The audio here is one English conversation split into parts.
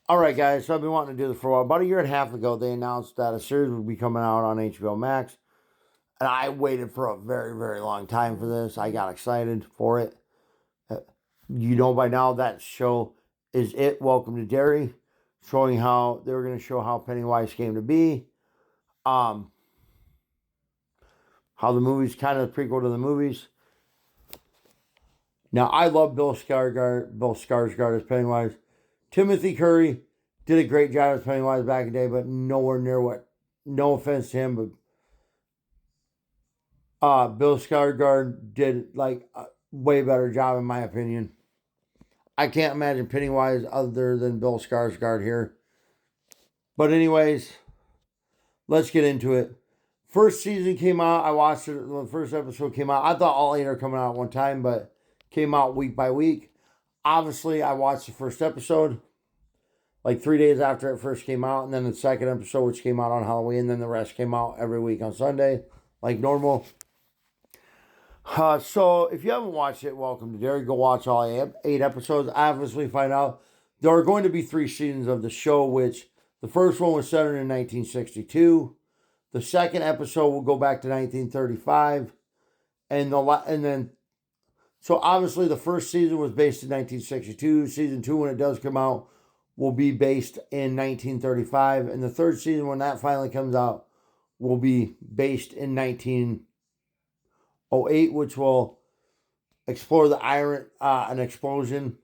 All right, guys. So I've been wanting to do this for a while. About a year and a half ago, they announced that a series would be coming out on HBO Max, and I waited for a very, very long time for this. I got excited for it. You know by now that show is It. Welcome to Derry, showing how they were going to show how Pennywise came to be. Um, how the movie's kind of the prequel to the movies. Now I love Bill Skarsgård as Pennywise. Timothy Curry did a great job as Pennywise back in the day, but nowhere near what. No offense to him, but Bill Skarsgård did like a way better job in my opinion. I can't imagine Pennywise other than Bill Skarsgård here. But anyways, let's get into it. First season came out. I watched it when the first episode came out. I thought all 8 are coming out at one time, but came out week by week. Obviously, I watched the first episode like 3 days after it first came out, and then the second episode, which came out on Halloween, and then the rest came out every week on Sunday, like normal. So if you haven't watched it, welcome to Derry. Go watch all 8 episodes. Obviously, find out there are going to be 3 seasons of the show, which the first one was centered in 1962. The second episode will go back to 1935, so obviously the first season was based in 1962. Season 2, when it does come out, will be based in 1935, and the third season, when that finally comes out, will be based in 1908, which will explore an explosion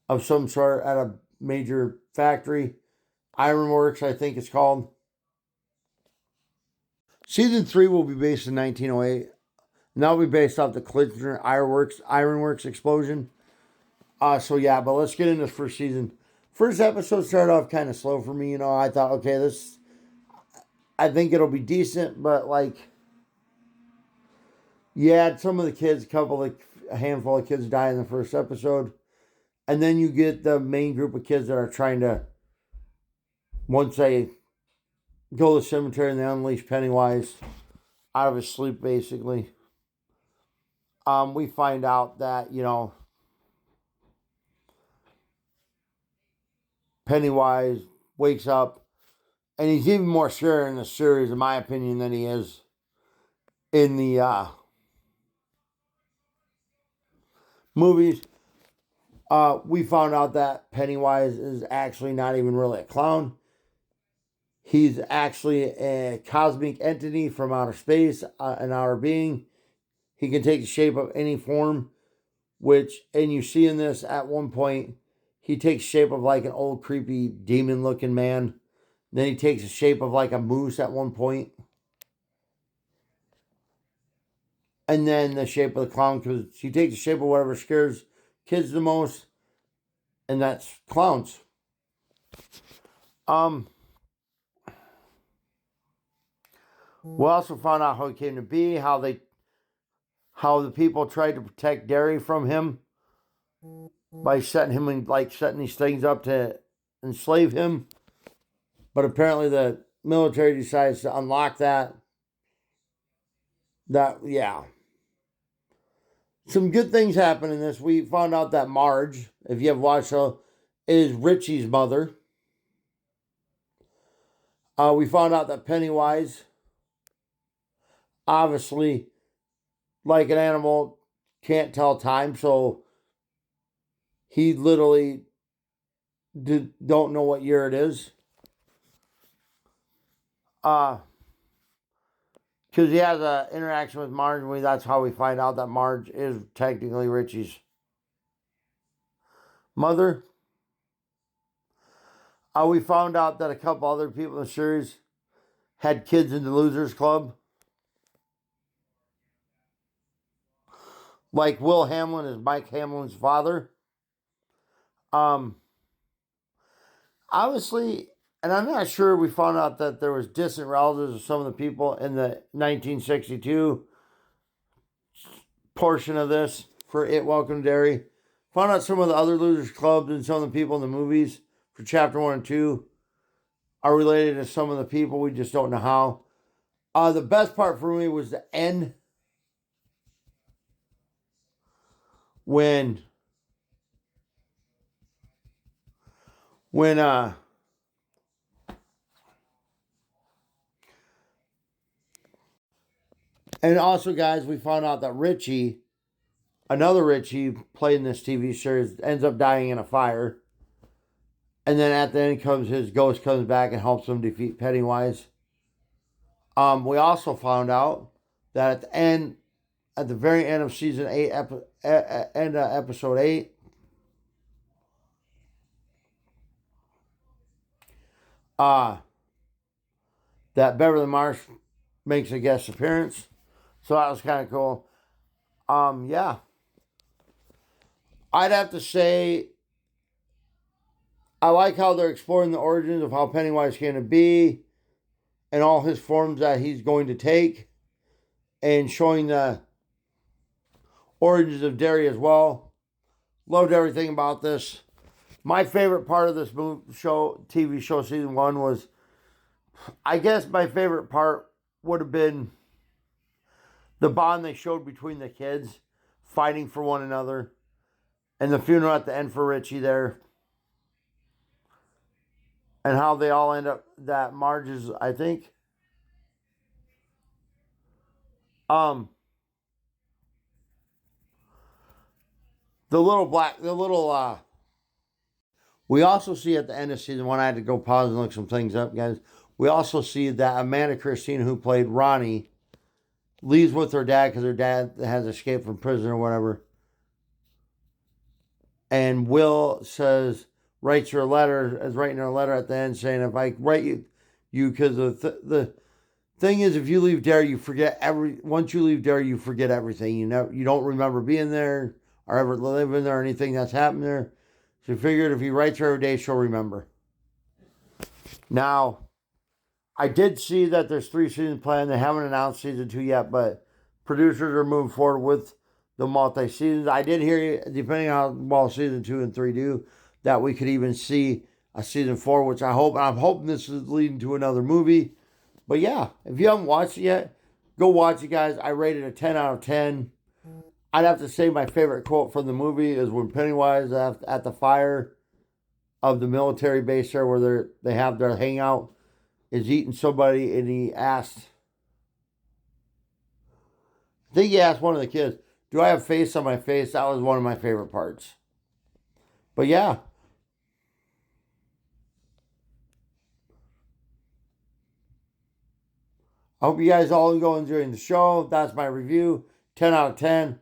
of some sort at a major factory. Ironworks, I think it's called. Season 3 will be based in 1908, and that'll be based off the Clinton Ironworks explosion. So yeah, but let's get into this first season. First episode started off kind of slow for me. I thought, okay, I think it'll be decent, but like, yeah, some of the kids, a handful of kids die in the first episode. And then you get the main group of kids that are trying to, once they go to the cemetery and they unleash Pennywise out of his sleep, basically. We find out that, Pennywise wakes up, and he's even more scary in the series, in my opinion, than he is in the movies. We found out that Pennywise is actually not even really a clown. He's actually a cosmic entity from outer space, an outer being. He can take the shape of any form, and you see in this at one point, he takes shape of like an old creepy demon looking man. Then he takes the shape of like a moose at one point. And then the shape of the clown, because he takes the shape of whatever scares kids the most. And that's clowns. We also found out how he came to be, how the people tried to protect Derry from him by setting these things up to enslave him. But apparently the military decides to unlock that. Yeah. Some good things happen in this. We found out that Marge, if you have watched it, is Richie's mother. We found out that Pennywise, obviously, like an animal, can't tell time, so he literally don't know what year it is. Because he has an interaction with Marge, and that's how we find out that Marge is technically Richie's mother. We found out that a couple other people in the series had kids in the Losers Club. Like Will Hamlin is Mike Hamlin's father. Obviously, and I'm not sure, we found out that there was distant relatives of some of the people in the 1962 portion of this for It Welcome to Derry. Found out some of the other Losers Clubs and some of the people in the movies for Chapter 1 and 2 are related to some of the people. We just don't know how. The best part for me was the end. When when and also, guys, we found out that Richie, another Richie played in this TV series, ends up dying in a fire. And then at the end comes his ghost comes back and helps him defeat Pennywise. We also found out that at the very end of season 8, end of episode 8, that Beverly Marsh makes a guest appearance. So that was kind of cool. Yeah. I'd have to say, I like how they're exploring the origins of how Pennywise came to be and all his forms that he's going to take, and showing the origins of Derry as well. Loved everything about this. My favorite part of this TV show season 1 was, I guess my favorite part would have been the bond they showed between the kids, fighting for one another, and the funeral at the end for Richie there. And how they all end up, that Marge's, I think. We also see at the end of season 1, I had to go pause and look some things up, guys. We also see that Amanda Christine, who played Ronnie, leaves with her dad because her dad has escaped from prison or whatever. And Will writes her a letter, is writing her a letter at the end saying, if I write you, because the thing is, if you leave Derry, you forget once you leave Derry, you forget everything. You don't remember being there or ever living there or anything that's happened there. So he figured if he writes her every day, she'll remember. Now, I did see that there's 3 seasons planned. They haven't announced season 2 yet, but producers are moving forward with the multi-seasons. I did hear, depending on how well season 2 and 3 do, that we could even see a season 4, which I hope. I'm hoping this is leading to another movie. But yeah, if you haven't watched it yet, go watch it, guys. I rated it a 10 out of 10. I'd have to say my favorite quote from the movie is when Pennywise at the fire of the military base there where they have their hangout is eating somebody, and he asked, I think he asked one of the kids, do I have face on my face? That was one of my favorite parts. But yeah. I hope you guys all go enjoying the show. That's my review. 10 out of 10.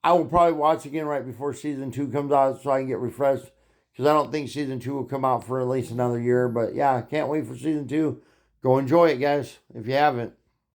I will probably watch again right before season 2 comes out so I can get refreshed, because I don't think season 2 will come out for at least another year. But yeah, can't wait for season 2. Go enjoy it, guys, if you haven't.